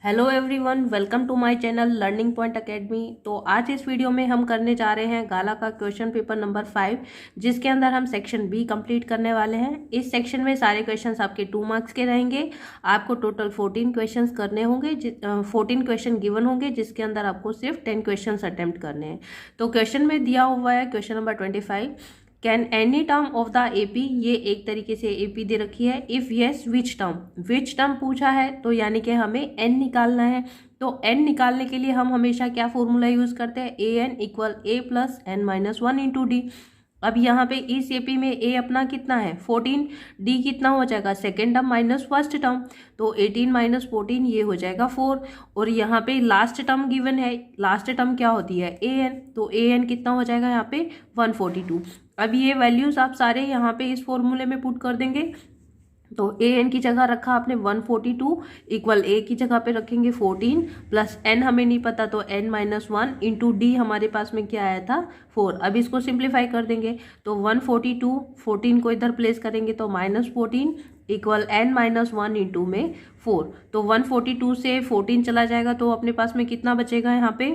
Hello everyone, welcome to my channel learning point academy. तो आज इस वीडियो में हम करने जा रहे हैं गाला का क्वेश्चन पेपर नंबर 5, जिसके अंदर हम सेक्शन बी कंप्लीट करने वाले हैं। इस सेक्शन में सारे क्वेश्चंस आपके 2 मार्क्स के रहेंगे। आपको टोटल 14 क्वेश्चंस करने होंगे, 14 क्वेश्चन गिवन होंगे, जिसके अंदर आपको सिर्फ 10 क्वेश्चन अटेम्प्ट करने हैं। तो क्वेश्चन में दिया हुआ है question number 25, can any term of the AP, ये एक तरीके से एपी दे रखी है। इफ यस विच टर्म पूछा है, तो यानी कि हमें एन निकालना है। तो एन निकालने के लिए हम हमेशा क्या फॉर्मूला यूज करते हैं, A N equal A plus N minus 1 into D. अब यहाँ पे इस एपी में ए अपना कितना है 14, डी कितना हो जाएगा second term minus first term, तो 18 माइनस 14 ये हो जाएगा 4। और यहाँ पे लास्ट टर्म गिवन है, लास्ट टर्म क्या होती है ए एन, तो ए एन कितना हो जाएगा यहाँ पे 142। अब ये वैल्यूज आप सारे यहाँ पे इस फॉर्मूले में पुट कर देंगे। तो ए एन की जगह रखा आपने 142 इक्वल ए की जगह पे रखेंगे 14 प्लस एन हमें नहीं पता, तो एन माइनस 1 इंटू डी हमारे पास में क्या आया था 4। अब इसको सिंप्लीफाई कर देंगे, तो 142 14 को इधर प्लेस करेंगे तो minus 14 equal N minus 1 into में 4। तो 142 से 14 चला जाएगा, तो अपने पास में कितना बचेगा यहाँ पे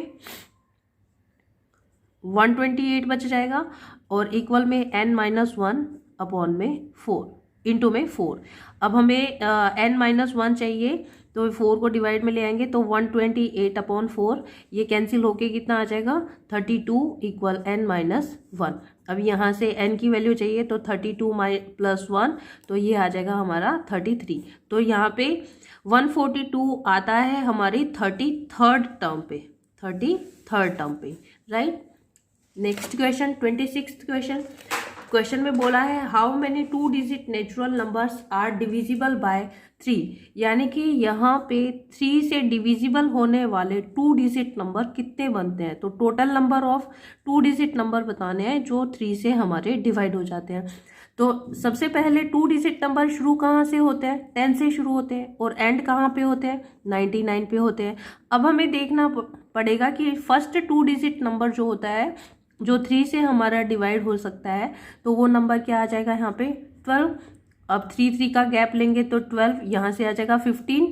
128 बच जाएगा। और इक्वल में एन माइनस 1 अपॉन में 4 इंटू में 4। अब हमें एन माइनस 1 चाहिए, तो 4 को डिवाइड में ले आएंगे, तो 128 अपॉन 4 ये कैंसिल होके कितना आ जाएगा 32 इक्वल एन माइनस 1। अब यहाँ से एन की वैल्यू चाहिए, तो 32 प्लस 1, तो ये आ जाएगा हमारा 33। तो यहाँ पे 142 आता है हमारी 33rd टर्म पे, 33rd टर्म पे, right. Next question 26th question में बोला है how many 2 digit natural numbers are divisible by 3, यानी कि यहाँ पे 3 से डिविजिबल होने वाले 2 डिजिट नंबर कितने बनते हैं। तो total number of 2 digit number बताने हैं जो 3 से हमारे डिवाइड हो जाते हैं। तो सबसे पहले 2 डिजिट नंबर शुरू कहाँ से होते हैं, 10 से शुरू होते हैं, और एंड कहाँ पे होते हैं 99 पे होते हैं। अब हमें देखना पड़ेगा कि फर्स्ट 2 डिजिट नंबर जो होता है, जो 3 से हमारा डिवाइड हो सकता है, तो वो नंबर क्या आ जाएगा यहाँ पे 12। अब 3 का गैप लेंगे तो 12, यहाँ से आ जाएगा 15।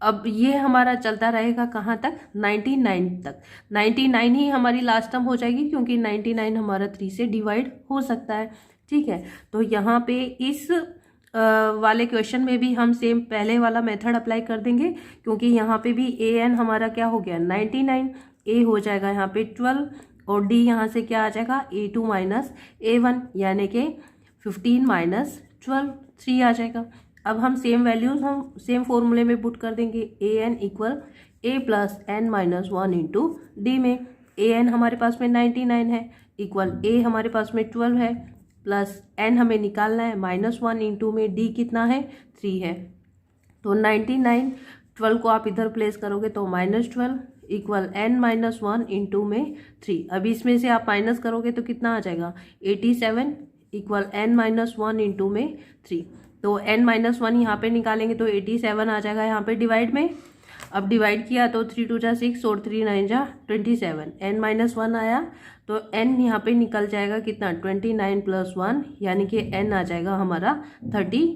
अब ये हमारा चलता रहेगा कहाँ तक 99 तक। 99 ही हमारी लास्ट टर्म हो जाएगी, क्योंकि 99 हमारा 3 से डिवाइड हो सकता है, ठीक है। तो यहाँ पे इस वाले क्वेश्चन में भी हम सेम पहले वाला मेथड अप्लाई कर देंगे, क्योंकि यहाँ पे भी ए एन हमारा क्या हो गया 99, ए हो जाएगा यहाँ पे 12, और डी यहाँ से क्या आ जाएगा A2 माइनस A1, यानी कि 15 माइनस 12 3 आ जाएगा। अब हम सेम वैल्यूज हम सेम फॉर्मूले में पुट कर देंगे, A N equal A plus N minus 1 into D में। ए एन हमारे पास में 99 है, इक्वल ए हमारे पास में 12 है, प्लस एन हमें निकालना है माइनस 1 इंटू में डी कितना है 3 है। तो 99 12 को आप इधर प्लेस करोगे तो minus 12 equal N minus 1 into में 3। अब इसमें से आप माइनस करोगे तो कितना आ जाएगा 87 इक्वल एन माइनस 1 इंटू में 3। तो एन माइनस 1 यहाँ पे निकालेंगे तो 87 आ जाएगा यहाँ पे डिवाइड में। अब डिवाइड किया तो 3 2 जा 6 और 3 9 जा 27, एन माइनस 1 आया, तो एन यहाँ पे निकल जाएगा कितना 29 प्लस 1, यानी कि एन आ जाएगा हमारा 30।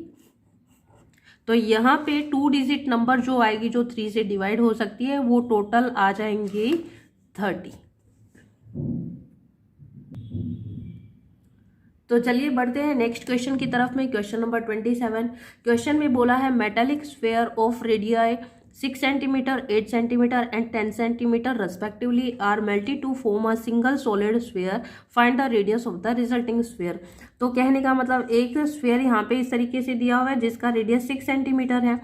तो यहाँ पे 2 डिजिट नंबर जो आएगी जो 3 से डिवाइड हो सकती है, वो टोटल आ जाएंगे 30। तो चलिए बढ़ते हैं नेक्स्ट क्वेश्चन की तरफ में। क्वेश्चन नंबर 27 क्वेश्चन में बोला है metallic sphere of radii 6 centimetre 8 centimetre and 10 centimetre respectively are melted to form a single solid sphere, find the radius of the resulting sphere. तो कहने का मतलब एक स्फेयर यहाँ पे इस तरीके से दिया हुआ है जिसका रेडियस 6 सेंटीमीटर है,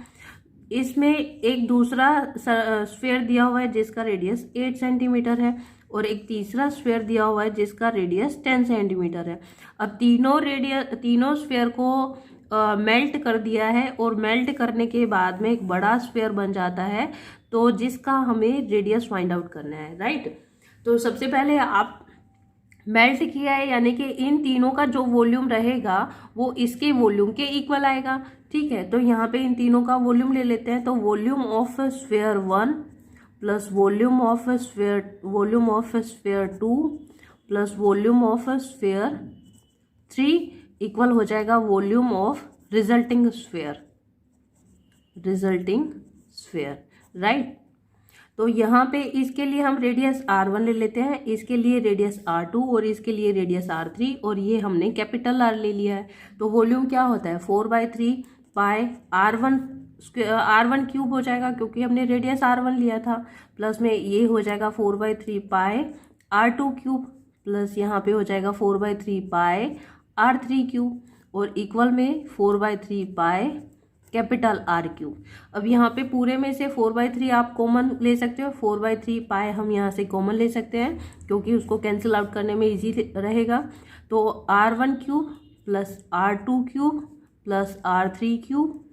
इसमें एक दूसरा स्फेयर दिया हुआ है जिसका रेडियस 8 सेंटीमीटर है, और एक तीसरा स्फेयर दिया हुआ है जिसका रेडियस 10 सेंटीमीटर है। अब तीनों स्फेयर को मेल्ट कर दिया है, और मेल्ट करने के बाद में एक बड़ा स्फेयर बन जाता है, तो जिसका हमें रेडियस फाइंड आउट करना है, राइट। तो सबसे पहले आप मेल्ट किया है, यानी कि इन तीनों का जो वॉल्यूम रहेगा वो इसके वॉल्यूम के इक्वल आएगा, ठीक है। तो यहाँ पे इन तीनों का वॉल्यूम ले लेते हैं, तो volume of sphere 1 plus volume of sphere 2 plus volume of sphere 3 equal हो जाएगा volume of resulting sphere, right. तो यहाँ पे इसके लिए हम रेडियस R1 ले लेते हैं, इसके लिए रेडियस R2 और इसके लिए रेडियस R3, और ये हमने कैपिटल R ले लिया है। तो वॉल्यूम क्या होता है 4/3 पाई R1 क्यूब हो जाएगा क्योंकि हमने रेडियस R1 लिया था, प्लस में ये हो जाएगा 4/3 पाई R2 क्यूब, प्लस यहाँ पे हो जाएगा 4/3 पाई R3 क्यूब, और इक्वल में 4/3 पाई कैपिटल R क्यूब। अब यहाँ पे पूरे में से 4/3 आप कॉमन ले सकते हो, 4/3 पाई हम यहाँ से कॉमन ले सकते हैं क्योंकि उसको कैंसिल आउट करने में इजी रहेगा। तो R1 cube plus R2 cube plus R3 cube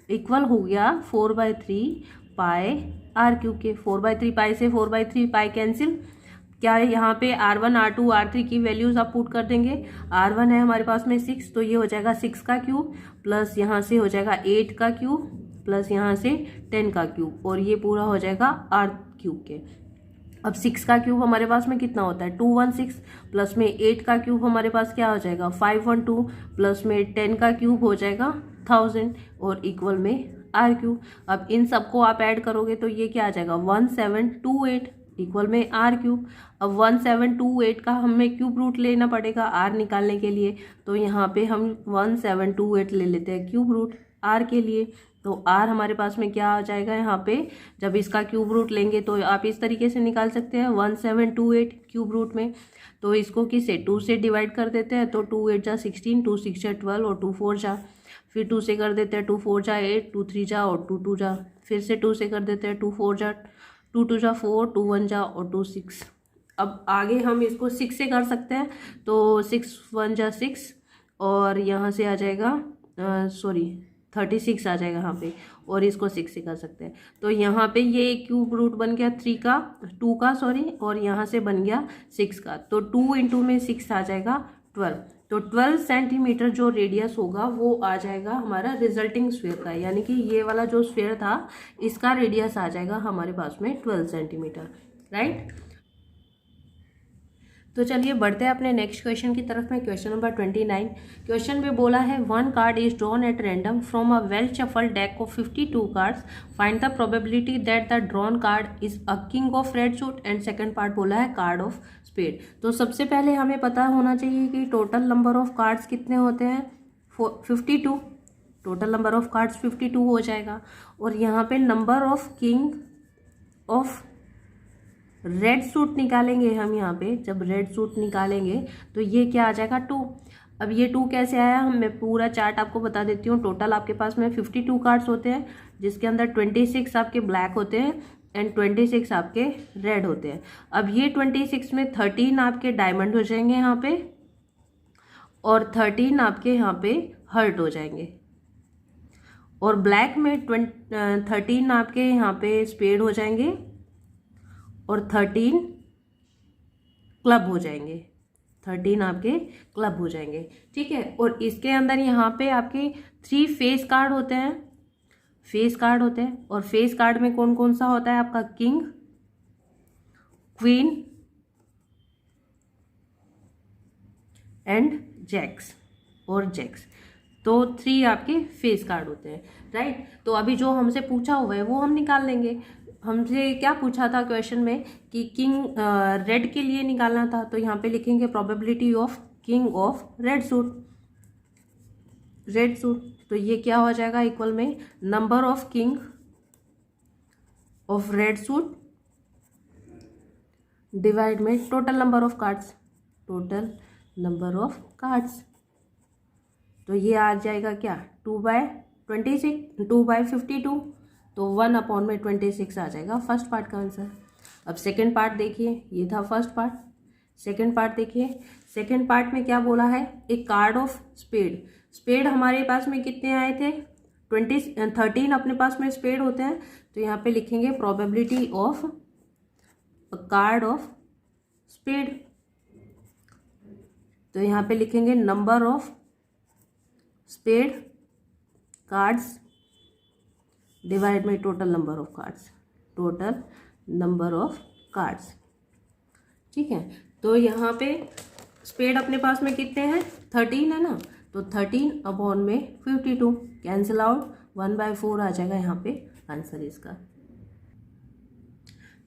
equal हो गया 4/3 पाई R क्यूब के। 4/3 पाई से 4/3 पाई कैंसिल, क्या है यहाँ पे R1 R2 R3 की वैल्यूज आप पुट कर देंगे। R1 है हमारे पास में 6, तो ये हो जाएगा 6 का क्यूब, प्लस यहाँ से हो जाएगा 8 का क्यूब, प्लस यहाँ से 10 का क्यूब, और ये पूरा हो जाएगा R क्यूब के। अब 6 का क्यूब हमारे पास में कितना होता है 216, प्लस में 8 का क्यूब हमारे पास क्या हो जाएगा 512, प्लस में 10 का क्यूब हो जाएगा 1000, और इक्वल में R क्यूब। अब इन सबको आप ऐड करोगे तो ये क्या आ जाएगा 1728 इक्वल में R क्यूब। अब 1728 का हमें क्यूब रूट लेना पड़ेगा R निकालने के लिए, तो यहाँ पे हम 1728 ले लेते हैं क्यूब रूट R के लिए। तो R हमारे पास में क्या आ जाएगा यहाँ पे, जब इसका क्यूब रूट लेंगे तो आप इस तरीके से निकाल सकते हैं 1728 क्यूब रूट में। तो इसको किसे 2 से डिवाइड कर देते हैं, तो 2 8 जा 16, 2 6 जा 12 और 2 4 जा, फिर 2 से कर देते हैं 2 4 जा 8, 2 3 जा और 2 2 जा, फिर से 2 से कर देते हैं 2 4 जा 2 2 जा 4, 2 1 जा और 2 6। अब आगे हम इसको 6 से कर सकते हैं, तो 6 1 जा 6 और यहाँ से आ जाएगा 36 आ जाएगा यहाँ पे, और इसको 6 से कर सकते हैं। तो यहाँ पे ये क्यूब रूट बन गया 2 का और यहाँ से बन गया 6 का, तो 2 इंटू में 6 आ जाएगा 12। तो 12 सेंटीमीटर जो रेडियस होगा वो आ जाएगा हमारा रिजल्टिंग स्फीयर का, यानी कि ये वाला जो स्फीयर था इसका रेडियस आ जाएगा हमारे पास में 12 सेंटीमीटर, राइट। तो चलिए बढ़ते हैं अपने नेक्स्ट क्वेश्चन की तरफ में। Question number 29। क्वेश्चन में बोला है 1 card is drawn at random from a well shuffled deck of 52 cards, find the probability that the drawn card is a king of red suit, and second part बोला है card of spade. तो सबसे पहले हमें पता होना चाहिए कि टोटल नंबर ऑफ कार्ड्स कितने होते हैं 52, टोटल नंबर ऑफ कार्ड्स 52 हो जाएगा, और यहाँ पे number of king of red suit निकालेंगे हम। यहाँ पे जब रेड सूट निकालेंगे तो ये क्या आ जाएगा 2। अब ये 2 कैसे आया, मैं पूरा चार्ट आपको बता देती हूँ। टोटल आपके पास में 52 कार्ड्स होते हैं, जिसके अंदर 26 आपके ब्लैक होते हैं एंड 26 आपके रेड होते हैं। अब ये 26 में 13 आपके डायमंड हो जाएंगे यहाँ पे, और 13 आपके यहाँ पे हर्ट हो जाएंगे, और ब्लैक में 13 आपके यहाँ पे स्पेड हो जाएंगे और 13 क्लब हो जाएंगे, 13 आपके क्लब हो जाएंगे, ठीक है। और इसके अंदर यहाँ पे आपके 3 फेस कार्ड होते हैं, फेस कार्ड होते हैं, और फेस कार्ड में कौन कौन सा होता है आपका किंग, क्वीन एंड जैक्स और जैक्स, तो 3 आपके फेस कार्ड होते हैं, राइट। तो अभी जो हमसे पूछा हुआ है वो हम निकाल लेंगे। हमसे क्या पूछा था क्वेश्चन में कि किंग रेड के लिए निकालना था, तो यहाँ पे लिखेंगे probability of king of red suit, तो ये क्या हो जाएगा इक्वल में number of king of red suit divide में टोटल नंबर ऑफ कार्ड्स, तो ये आ जाएगा क्या 2/52, तो 1/26 आ जाएगा फर्स्ट पार्ट का आंसर। अब सेकंड पार्ट देखिए, ये था फर्स्ट पार्ट। सेकंड पार्ट देखिए, सेकंड पार्ट में क्या बोला है, एक कार्ड ऑफ स्पेड हमारे पास में कितने आए थे 13 अपने पास में स्पेड होते हैं, तो यहाँ पे लिखेंगे probability of card of spade, तो यहाँ पे लिखेंगे number of spade cards divide में टोटल नंबर ऑफ कार्ड्स, ठीक है। तो यहाँ पे स्पेड अपने पास में कितने हैं 13 है ना, तो 13/52 कैंसिल आउट 1/4 आ जाएगा यहाँ पे आंसर इसका।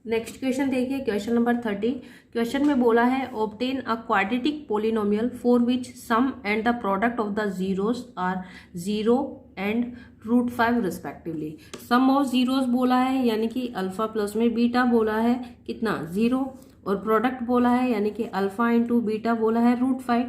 नेक्स्ट क्वेश्चन देखिए, क्वेश्चन नंबर 30। क्वेश्चन में बोला है obtain a quadratic polynomial for which sum and the product of the zeros are 0 and √5 respectively. Sum of zeros बोला है यानी कि अल्फा प्लस में बीटा बोला है कितना 0, और प्रोडक्ट बोला है यानी कि अल्फा इंटू बीटा बोला है √5।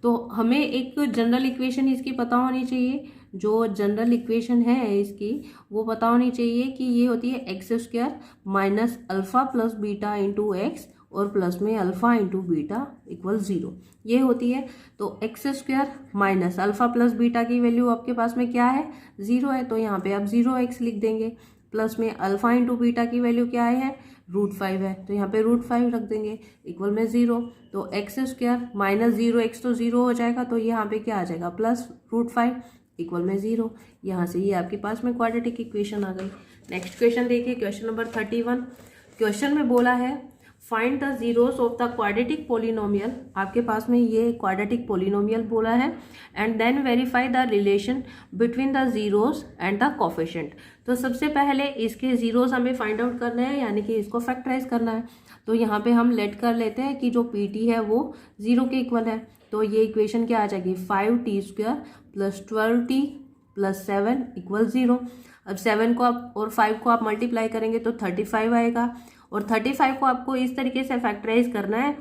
तो हमें एक जनरल इक्वेशन इसकी पता होनी चाहिए। जो जनरल इक्वेशन है इसकी वो पता होनी चाहिए कि ये होती है x² minus alpha plus beta into x और प्लस में अल्फा इंटू बीटा इक्वल 0, ये होती है। तो x² minus alpha plus beta की वैल्यू आपके पास में क्या है 0 है, तो यहाँ पे आप 0x लिख देंगे। प्लस में अल्फा इंटू बीटा की वैल्यू क्या है √5 है, तो यहाँ पे √5 रख देंगे इक्वल में 0। तो x² माइनस 0x तो 0 हो जाएगा, तो यहाँ पे क्या आ जाएगा प्लस √5 इक्वल में 0। यहाँ से ये आपके पास में क्वाड्रेटिक इक्वेशन आ गई। नेक्स्ट क्वेश्चन देखिए, क्वेश्चन नंबर 31। क्वेश्चन में बोला है find the zeros of the quadratic polynomial. आपके पास में ये क्वाड्रेटिक पोलिनोमियल बोला है and then verify the relation between the zeros and the coefficient. तो सबसे पहले इसके जीरोस हमें फाइंड आउट करना है, यानी कि इसको फैक्टराइज करना है। तो यहाँ पे हम लेट कर लेते हैं कि जो पीटी है वो 0 के इक्वल है। तो ये इक्वेशन क्या आ जाएगी 5t² plus 12t plus 7 equal 0। अब 7 को आप और 5 को आप मल्टीप्लाई करेंगे तो 35 आएगा, और 35 को आपको इस तरीके से फैक्टराइज करना है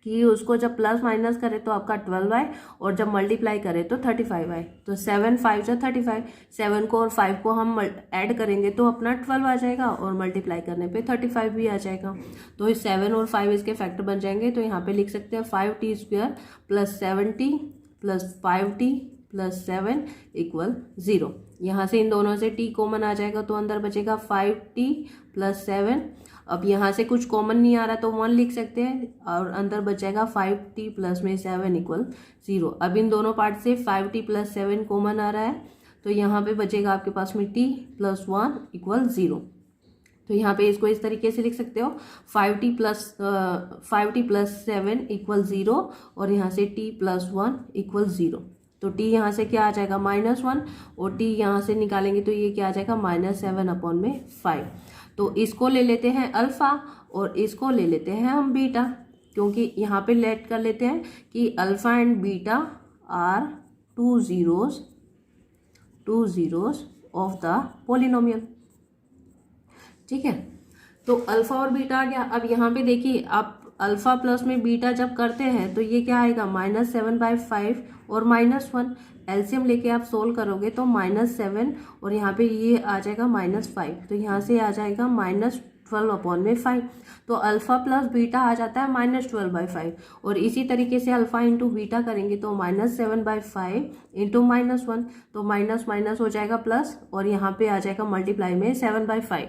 कि उसको जब प्लस माइनस करें तो आपका 12 आए और जब मल्टीप्लाई करें तो 35 आए। तो 7 5 से 35, 7 को और 5 को हम ऐड करेंगे तो अपना 12 आ जाएगा और मल्टीप्लाई करने पे 35 भी आ जाएगा। तो इस 7 और 5 इसके फैक्टर बन जाएंगे। तो यहाँ पे लिख सकते हैं 5t² plus 7t plus 5t plus 7 equal 0। यहाँ से इन दोनों से t कॉमन आ जाएगा तो अंदर बचेगा 5t प्लस 7। अब यहाँ से कुछ कॉमन नहीं आ रहा तो 1 लिख सकते हैं और अंदर बचेगा 5t प्लस में 7 इक्वल 0। अब इन दोनों पार्ट से 5t प्लस 7 कॉमन आ रहा है तो यहाँ पे बचेगा आपके पास में t प्लस 1 इक्वल 0। तो यहाँ पे इसको इस तरीके से लिख सकते हो 5t प्लस 7 इक्वल 0 और यहाँ से t प्लस 1 इक्वल 0। तो t यहाँ से क्या आ जाएगा -1 और t यहाँ से निकालेंगे तो ये क्या आ जाएगा -7/5। तो इसको ले लेते हैं अल्फा और इसको ले लेते हैं हम बीटा, क्योंकि यहाँ पे लेट कर लेते हैं कि alpha and beta are two zeros of the polynomial. ठीक है, तो अल्फा और बीटा आ गया। अब यहाँ पे देखिए आप अल्फा प्लस में बीटा जब करते हैं तो ये क्या आएगा -7/5 और -1। एलसीएम लेके आप सोल्व करोगे तो -7 और यहाँ पे ये आ जाएगा -5, तो यहाँ से आ जाएगा -12/5। तो अल्फा प्लस बीटा आ जाता है -12/5 और इसी तरीके से अल्फा इंटू बीटा करेंगे तो -7/5 इंटू -1, तो माइनस माइनस हो जाएगा प्लस और यहाँ पे आ जाएगा मल्टीप्लाई में 7/5,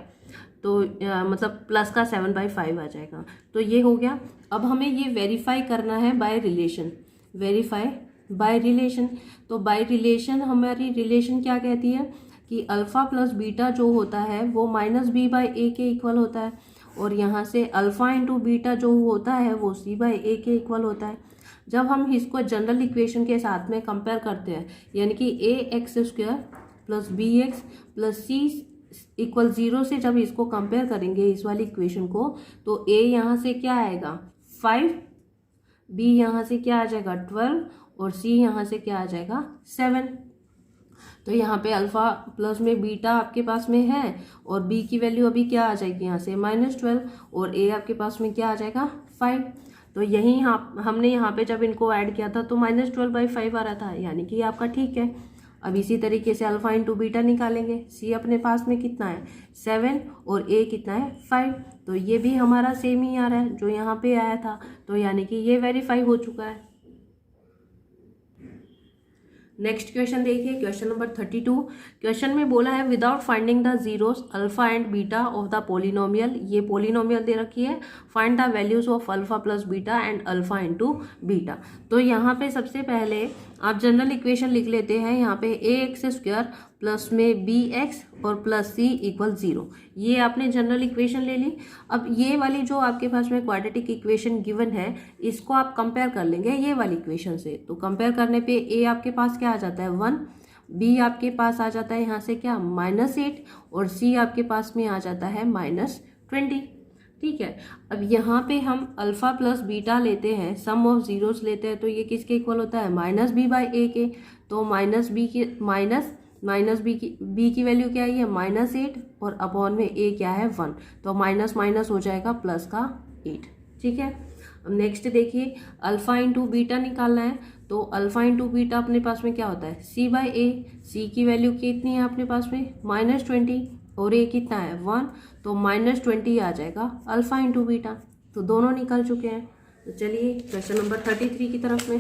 तो मतलब प्लस का 7/5 आ जाएगा। तो ये हो गया। अब हमें ये वेरीफाई करना है by relation, verify by relation. तो बाय रिलेशन हमारी रिलेशन क्या कहती है कि अल्फा प्लस बीटा जो होता है वो -b/a के इक्वल होता है और यहाँ से अल्फा इंटू बीटा जो होता है वो c/a के इक्वल होता है। जब हम इसको जनरल इक्वेशन के साथ में कंपेयर करते हैं यानी कि ax² plus bx plus c equal 0 से जब इसको कंपेयर करेंगे इस वाली इक्वेशन को, तो a यहाँ से क्या आएगा 5, b यहाँ से क्या आ जाएगा 12 और c यहाँ से क्या आ जाएगा 7। तो यहाँ पे अल्फा प्लस में बीटा आपके पास में है और b की वैल्यू अभी क्या आ जाएगी यहाँ से -12 और a आपके पास में क्या आ जाएगा 5। तो यही हमने यहाँ पे जब इनको ऐड किया था तो -12/5 आ रहा था, यानी कि आपका ठीक है। अब इसी तरीके से अल्फा इंटू बीटा निकालेंगे। c अपने पास में कितना है 7 और a कितना है 5, तो ये भी हमारा सेम ही आ रहा है जो यहाँ पे आया था, तो यानी कि ये वेरीफाई हो चुका है। नेक्स्ट क्वेश्चन देखिए, क्वेश्चन नंबर 32। क्वेश्चन में बोला है without finding the zeros alpha and beta of the polynomial. ये पोलिनोमियल दे रखी है, find the values of alpha plus beta and alpha into beta. तो यहाँ पे सबसे पहले आप जनरल इक्वेशन लिख लेते हैं। यहाँ पे ax² प्लस में bx और प्लस c इक्वल 0, ये आपने जनरल इक्वेशन ले ली। अब ये वाली जो आपके पास में क्वाड्रेटिक इक्वेशन गिवन है इसको आप कंपेयर कर लेंगे ये वाली इक्वेशन से। तो कंपेयर करने पे a आपके पास क्या आ जाता है 1, बी आपके पास आ जाता है यहाँ से क्या -8 और सी आपके पास में आ जाता है -20। ठीक है, अब यहाँ पे हम अल्फा प्लस बीटा लेते हैं, सम ऑफ जीरोस लेते हैं, तो ये किसके इक्वल होता है -b/a के। तो बी की वैल्यू क्या है, -8 और अपॉन में a क्या है 1, तो माइनस माइनस हो जाएगा प्लस का 8। ठीक है, अब नेक्स्ट देखिए अल्फा इंटू बीटा निकालना है, तो अल्फा इंटू बीटा अपने पास में क्या होता है c/a। c की वैल्यू कितनी है अपने पास में -20 और a कितना है 1, तो -20 आ जाएगा अल्फा इंटू बीटा। तो दोनों निकल चुके हैं। तो चलिए क्वेश्चन नंबर 33 की तरफ में।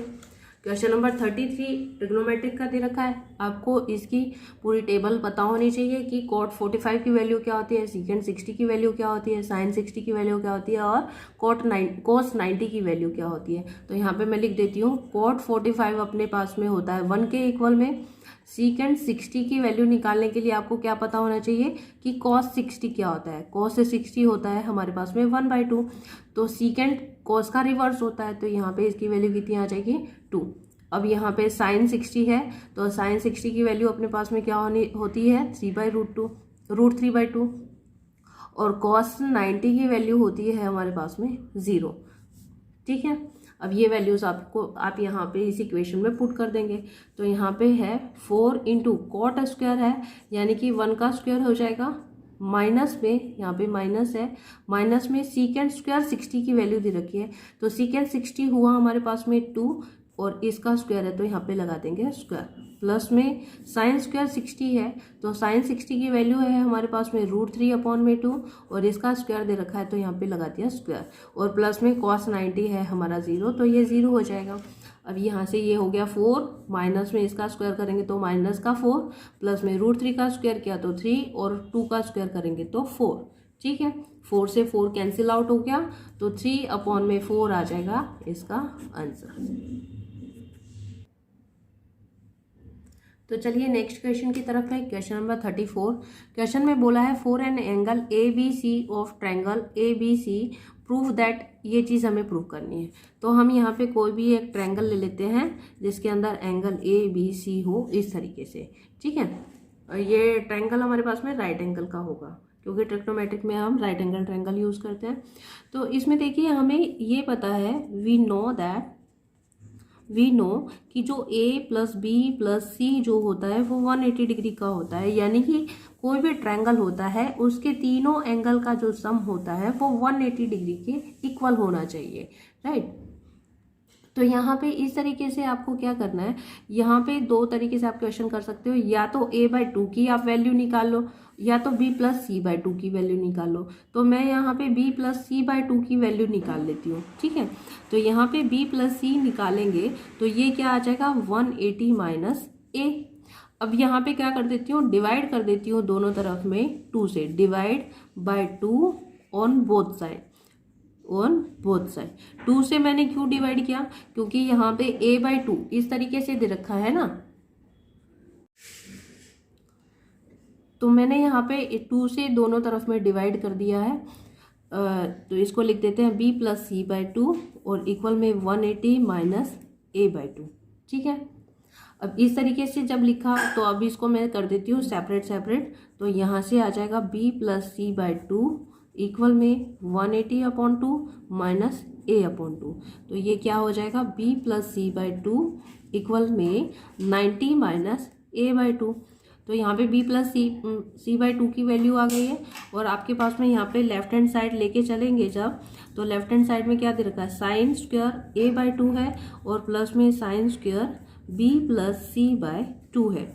क्वेश्चन नंबर 33 ट्रिग्नोमेट्रिक का दे रखा है। आपको इसकी पूरी टेबल पता होनी चाहिए कि कॉट 45 की वैल्यू क्या होती है, सीकेंड 60 की वैल्यू क्या होती है, साइन 60 की वैल्यू क्या होती है और कोस 90 की वैल्यू क्या होती है। तो यहाँ पे मैं लिख देती हूँ कॉट 45 अपने पास में होता है 1 के इक्वल में। सीकेंड 60 की वैल्यू निकालने के लिए आपको क्या पता होना चाहिए कि कॉस 60 क्या होता है। कॉस 60 होता है हमारे पास में 1/2, तो सीकेंड कॉस का रिवर्स होता है, तो यहाँ पे इसकी वैल्यू कितनी आ जाएगी 2। अब यहाँ पे साइन 60 है, तो साइन 60 की वैल्यू अपने पास में क्या होती है 3/√2 और कॉस 90 की वैल्यू होती है हमारे पास में 0। ठीक है, अब ये वैल्यूज आप यहाँ पे इस इक्वेशन में पुट कर देंगे। तो यहाँ पे है 4 इंटू कॉट स्क्वायर है, यानी कि 1 का स्क्वायर हो जाएगा, माइनस में यहाँ पे माइनस है, माइनस में सीकेंड स्क्वायर 60 की वैल्यू दे रखी है, तो सीकेंड 60 हुआ हमारे पास में 2 और इसका स्क्वायर है तो यहाँ पे लगा देंगे स्क्वायर, प्लस में साइन स्क्वायर 60 है, तो साइन 60 की वैल्यू है हमारे पास में √3/2 और इसका स्क्वायर दे रखा है तो यहाँ पे लगा दिया स्क्वायर, और प्लस में cos 90 है हमारा 0, तो ये 0 हो जाएगा। अब यहाँ से ये हो गया 4, माइनस में इसका स्क्वायर करेंगे तो माइनस का 4, प्लस में √3 का स्क्वायर किया तो 3 और 2 का स्क्वायर करेंगे तो 4। ठीक है, 4 से 4 कैंसिल आउट हो गया, तो 3/4 आ जाएगा इसका आंसर। तो चलिए नेक्स्ट क्वेश्चन की तरफ है। Question number 34। क्वेश्चन में बोला है for an angle ABC of triangle ABC prove that, ये चीज़ हमें प्रूव करनी है। तो हम यहाँ पे कोई भी एक ट्रायंगल ले लेते हैं जिसके अंदर एंगल ABC हो इस तरीके से। ठीक है, ये ट्रायंगल हमारे पास में राइट एंगल का होगा क्योंकि ट्रिग्नोमेट्रिक में हम राइट एंगल ट्रायंगल यूज़ करते हैं। तो इसमें देखिए हमें ये पता है वी नो कि जो A + B + C जो होता है वो 180 डिग्री का होता है, यानी कि कोई भी ट्रायंगल होता है उसके तीनों एंगल का जो सम होता है वो 180 डिग्री के इक्वल होना चाहिए, राइट। तो यहाँ पे इस तरीके से आपको क्या करना है, यहाँ पे 2 तरीके से आप क्वेश्चन कर सकते हो, या तो a/2 की आप वैल्यू निकाल लो या तो b + c/2 की वैल्यू निकाल लो। तो मैं यहाँ पे b + c/2 की वैल्यू निकाल लेती हूँ। ठीक है, तो यहाँ पे b + c निकालेंगे तो ये क्या आ जाएगा 180 - a। अब यहाँ पे क्या कर देती हूँ, डिवाइड कर देती हूँ दोनों तरफ में 2 से, divide by 2 on both side 2 से मैंने क्यों डिवाइड किया, क्योंकि यहाँ पे a/2 इस तरीके से दे रखा है ना, तो मैंने यहाँ पे 2 से दोनों तरफ में डिवाइड कर दिया है। तो इसको लिख देते हैं b + c/2 और इक्वल में 180 - a/2। ठीक है, अब इस तरीके से जब लिखा तो अब इसको मैं कर देती हूँ सेपरेट। तो यहाँ से आ जाएगा b + c/2 इक्वल में 180/2 - a/2। तो ये क्या हो जाएगा b + c/2 इक्वल में 90 - a/2। तो यहाँ पे b + c/2 की वैल्यू आ गई है, और आपके पास में यहाँ पे लेफ्ट हैंड साइड लेके चलेंगे जब, तो लेफ्ट हैंड साइड में क्या दे रखा है साइन स्क्वायर a/2 है और प्लस में साइन स्क्वायर b + c/2 है।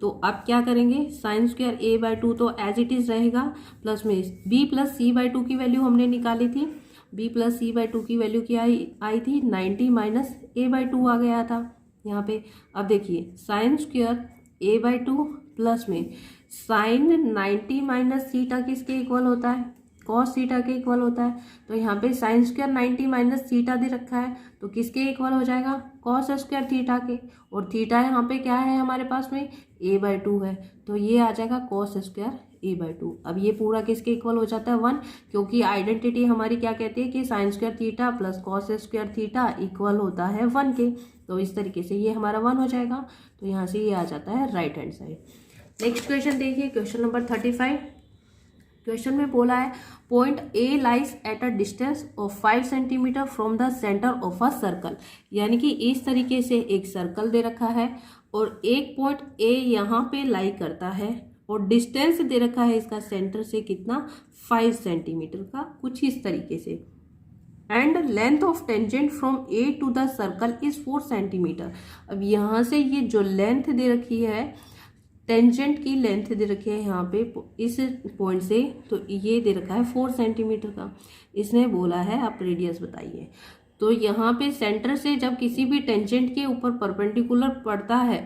तो आप क्या करेंगे, साइन स्क्वायर a/2 तो एज इट इज रहेगा, प्लस में b + c/2 की वैल्यू हमने निकाली थी, b + c/2 की वैल्यू क्या आई थी 90 - a/2 आ गया था यहाँ पे। अब देखिए साइन स्क्वायर a/2 प्लस में साइन 90 - थीटा किसके इक्वल होता है, कॉस थीटा के इक्वल होता है। तो यहाँ पे साइन स्क्वायर 90 - थीटा दे रखा है, तो किसके इक्वल हो जाएगा कॉस स्क्वायर थीटा के, और थीटा यहाँ पे क्या है हमारे पास में a/2 है, तो ये आ जाएगा कॉस स्क्वायर a/2। अब ये पूरा किसके इक्वल हो जाता है 1, क्योंकि आइडेंटिटी हमारी क्या कहती है कि sine square theta plus cos square theta equal होता है 1 के। तो इस तरीके से ये हमारा 1 हो जाएगा। तो यहाँ से ये आ जाता है right hand side. Next question देखिए, क्वेश्चन नंबर 35। क्वेश्चन में बोला है point A lies at a distance of 5 centimetre from the centre of a circle. यानी कि इस तरीके से एक सर्कल दे रखा है और एक पॉइंट ए यहाँ पे लाई करता है और डिस्टेंस दे रखा है इसका सेंटर से कितना 5 सेंटीमीटर का, कुछ इस तरीके से। And length of tangent from A to the circle is 4 centimetre. अब यहाँ से ये जो लेंथ दे रखी है, टेंजेंट की लेंथ दे रखी है यहाँ पे इस पॉइंट से, तो ये दे रखा है 4 सेंटीमीटर का। इसने बोला है आप रेडियस बताइए। तो यहाँ पे सेंटर से जब किसी भी टेंजेंट के ऊपर परपेंडिकुलर पड़ता है,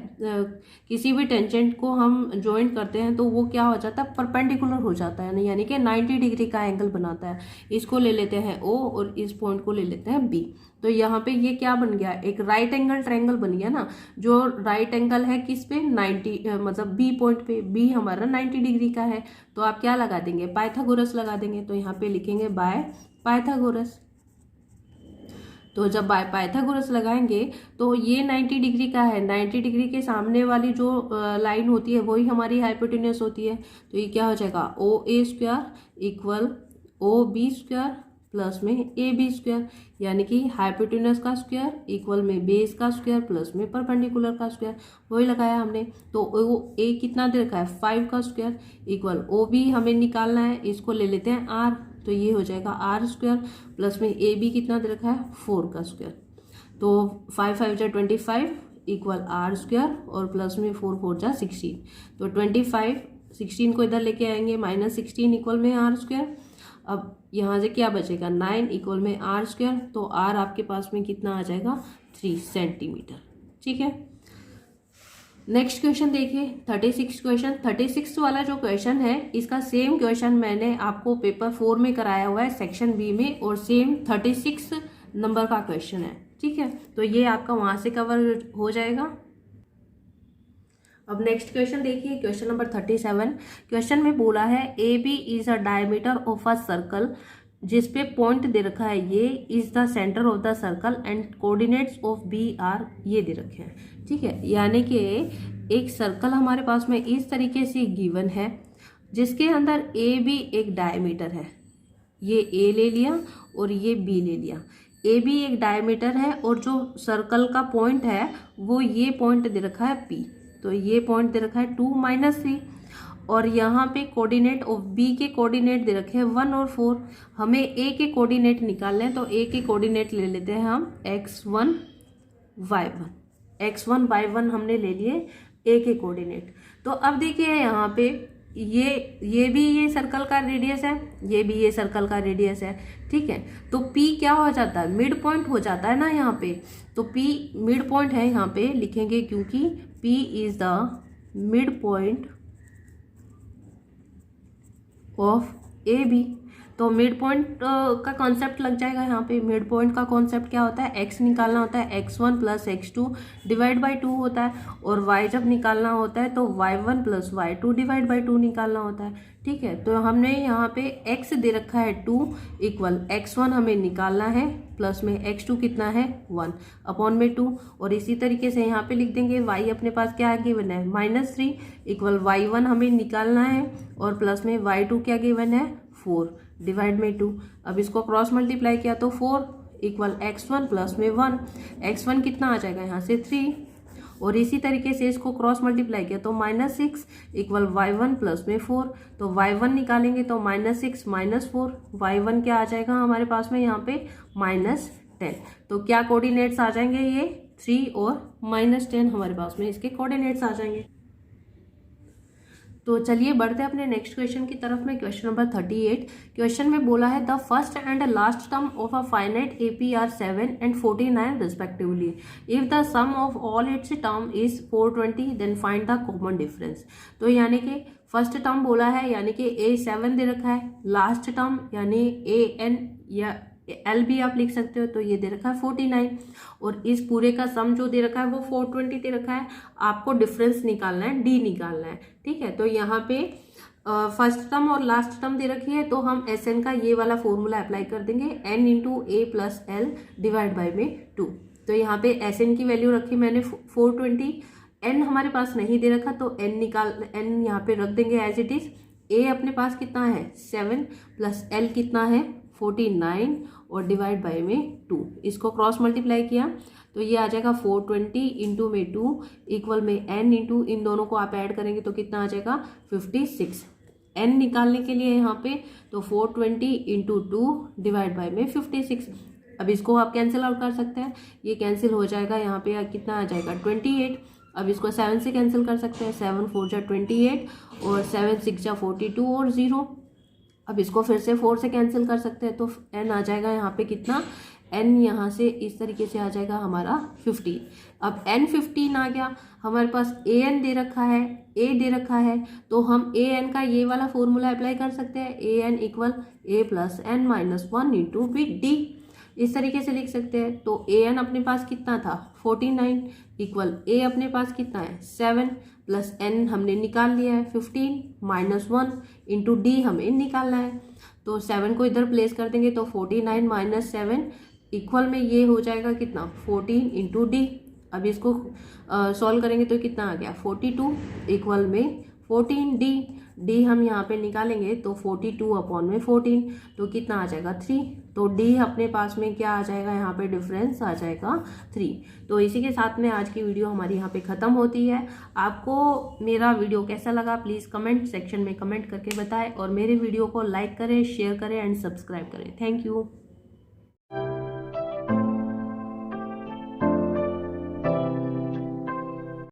किसी भी टेंजेंट को हम ज्वाइन करते हैं तो वो क्या हो जाता है, परपेंडिकुलर हो जाता है, यानी कि 90 डिग्री का एंगल बनाता है। इसको ले लेते हैं O और इस पॉइंट को ले लेते हैं B। तो यहाँ पे ये क्या बन गया, एक राइट एंगल ट्रायंगल बन गया ना। जो राइट एंगल है किस पे, 90 मतलब B पॉइंट पे। B हमारा 90 डिग्री का है, तो आप क्या लगा देंगे, पाइथागोरस लगा देंगे। तो यहाँ पे लिखेंगे बाय पाइथागोरस। तो जब बाय पाइथागोरस लगाएंगे तो ये 90 डिग्री का है, 90 डिग्री के सामने वाली जो लाइन होती है वही हमारी हाइपोटेन्यूस होती है। तो ये क्या हो जाएगा, O A square equal O B square plus में ए बी स्क्वायर, यानी कि हाइपोटेन्यूस का स्क्वायर इक्वल में बेस का स्क्वायर प्लस में परपेंडिकुलर का स्क्वायर, वही लगाया हमने। तो ओ ए कितना दे रखा है 5 का स्क्वायर इक्वल ओ बी हमें निकालना है, इसको ले लेते हैं आर। तो ये हो जाएगा आर स्क्वायर प्लस में ए बी कितना दे रखा है 4 का स्क्वायर। तो 5 5 जा 25 इक्वल आर स्क्वायर और प्लस में 4 4 जा 16। तो 25 16 को इधर लेके आएंगे, -16 इक्वल में आर स्क्वायर। अब यहाँ से क्या बचेगा 9 इक्वल में आर स्क्वायर। तो आर आपके पास में कितना आ जाएगा 3 सेंटीमीटर। ठीक है, नेक्स्ट क्वेश्चन देखिए 36 क्वेश्चन। 36 वाला जो क्वेश्चन है इसका सेम क्वेश्चन मैंने आपको पेपर 4 में कराया हुआ है सेक्शन बी में, और सेम 36 नंबर का क्वेश्चन है। ठीक है, तो ये आपका वहां से कवर हो जाएगा। अब नेक्स्ट क्वेश्चन देखिए, क्वेश्चन नंबर 37। क्वेश्चन में बोला है A B is a diameter of a circle, जिसपे पॉइंट दे रखा है ये is the centre of the circle and coordinates of B are, ये दे रखे हैं। ठीक है, यानी कि एक सर्कल हमारे पास में इस तरीके से गिवन है जिसके अंदर ए बी एक डायमीटर है, ये ए ले लिया और ये बी ले लिया। ए बी एक डायमीटर है और जो सर्कल का पॉइंट है वो ये पॉइंट दे रखा है पी। तो ये पॉइंट दे रखा है 2 -3 और यहाँ पे कोऑर्डिनेट ऑफ बी के कोऑर्डिनेट दे रखे हैं 1 और 4। हमें ए के कोऑर्डिनेट निकालने हैं, तो ए के कोऑर्डिनेट ले लेते हैं हम x1 y1। x1 y1 हमने ले लिए ए के कोऑर्डिनेट। तो अब देखिए यहाँ पे ये भी ये सर्कल का रेडियस है, ये भी ये सर्कल का रेडियस है। ठीक है, तो P क्या हो जाता है, मिड पॉइंट हो जाता है ना यहाँ पे। तो P मिड पॉइंट है, यहाँ पे लिखेंगे क्योंकि P is the mid point of A B. तो मिड पॉइंट का कॉन्सेप्ट लग जाएगा यहाँ पे। मिड पॉइंट का कॉन्सेप्ट क्या होता है, x निकालना होता है, x1 plus x2 divide by 2 होता है, और y जब निकालना होता है तो y1 plus y2 divide by 2 निकालना होता है। ठीक है, तो हमने यहाँ पे x दे रखा है 2 इक्वल x1 हमें निकालना है प्लस में x2 कितना है 1 अपॉन में 2, और इसी तरीके से यहाँ पे लिख देंगे y अपने पास क्या गिवन है -3 इक्वल y1 हमें निकालना है और प्लस में y2 क्या गिवन है 4 डिवाइड में 2। अब इसको क्रॉस मल्टीप्लाई किया तो 4 इक्वल x1 प्लस में 1, x1 कितना आ जाएगा यहाँ से 3, और इसी तरीके से इसको क्रॉस मल्टीप्लाई किया तो -6 इक्वल y1 प्लस में 4। तो y1 निकालेंगे तो -6 -4, y1 क्या आ जाएगा हमारे पास में यहाँ पे -10। तो क्या कोऑर्डिनेट्स आ जाएंगे, ये 3 और -10 हमारे पास में इसके कोऑर्डिनेट्स आ जाएंगे। तो चलिए बढ़ते हैं अपने नेक्स्ट क्वेश्चन की तरफ में। Question number 38। क्वेश्चन में बोला है the first and last term of a finite AP are 7 and 49 respectively. If the sum of all its term is 420 then find the common difference. तो यानी कि फर्स्ट टर्म बोला है यानी कि A7 दे रखा है, लास्ट टर्म यानी AN या एल भी आप लिख सकते हो, तो ये दे रखा है 49, और इस पूरे का सम जो दे रखा है वो 420 दे रखा है। आपको डिफरेंस निकालना है, डी निकालना है। ठीक है, तो यहाँ पे फर्स्ट टर्म और लास्ट टर्म दे रखी है, तो हम एस एन का ये वाला फॉर्मूला अप्लाई कर देंगे, N into A plus L divide by में 2। तो यहाँ पे एस एन की वैल्यू रखी मैंने 420, एन हमारे पास नहीं दे रखा तो एन यहाँ पे रख देंगे एज इट इज। ए अपने पास कितना है 7 प्लस एल कितना है 49 और डिवाइड बाई में 2। इसको क्रॉस मल्टीप्लाई किया तो ये आ जाएगा 420 इंटू में 2 इक्वल में एन इंटू इन दोनों को आप ऐड करेंगे तो कितना आ जाएगा 56। एन निकालने के लिए यहाँ पे तो 420 इंटू 2 डिवाइड बाई में 56। अब इसको आप कैंसिल आउट कर सकते हैं, ये कैंसिल हो जाएगा, यहाँ पे कितना आ जाएगा 28। अब इसको 7 से कैंसिल कर सकते हैं, 7 4 जा 28 और 7 6 जा 42 और 0। अब इसको फिर से 4 से कैंसिल कर सकते हैं तो एन आ जाएगा यहाँ पे कितना, एन यहाँ से इस तरीके से आ जाएगा हमारा 15। अब एन 15 आ गया, हमारे पास ए एन दे रखा है, ए दे रखा है, तो हम ए एन का ये वाला फॉर्मूला अप्लाई कर सकते हैं, A N equal A plus N minus 1 into B D, इस तरीके से लिख सकते हैं। तो ए एन अपने पास कितना था 49 इक्वल ए अपने पास कितना है 7 प्लस एन हमने निकाल लिया है 15 माइनस 1 इंटू डी हमें निकालना है। तो 7 को इधर प्लेस कर देंगे तो 49 माइनस 7 इक्वल में ये हो जाएगा कितना 14 इंटू डी। अब इसको सॉल्व करेंगे तो कितना आ गया 42 इक्वल में 14 डी, डी हम यहाँ पे निकालेंगे तो 42 अपॉन में 14 तो कितना आ जाएगा 3। तो डी अपने पास में क्या आ जाएगा, यहाँ पे डिफरेंस आ जाएगा 3। तो इसी के साथ में आज की वीडियो हमारी यहाँ पे ख़त्म होती है। आपको मेरा वीडियो कैसा लगा प्लीज़ कमेंट सेक्शन में कमेंट करके बताएं और मेरे वीडियो को लाइक करें, शेयर करें एंड सब्सक्राइब करें। Thank you.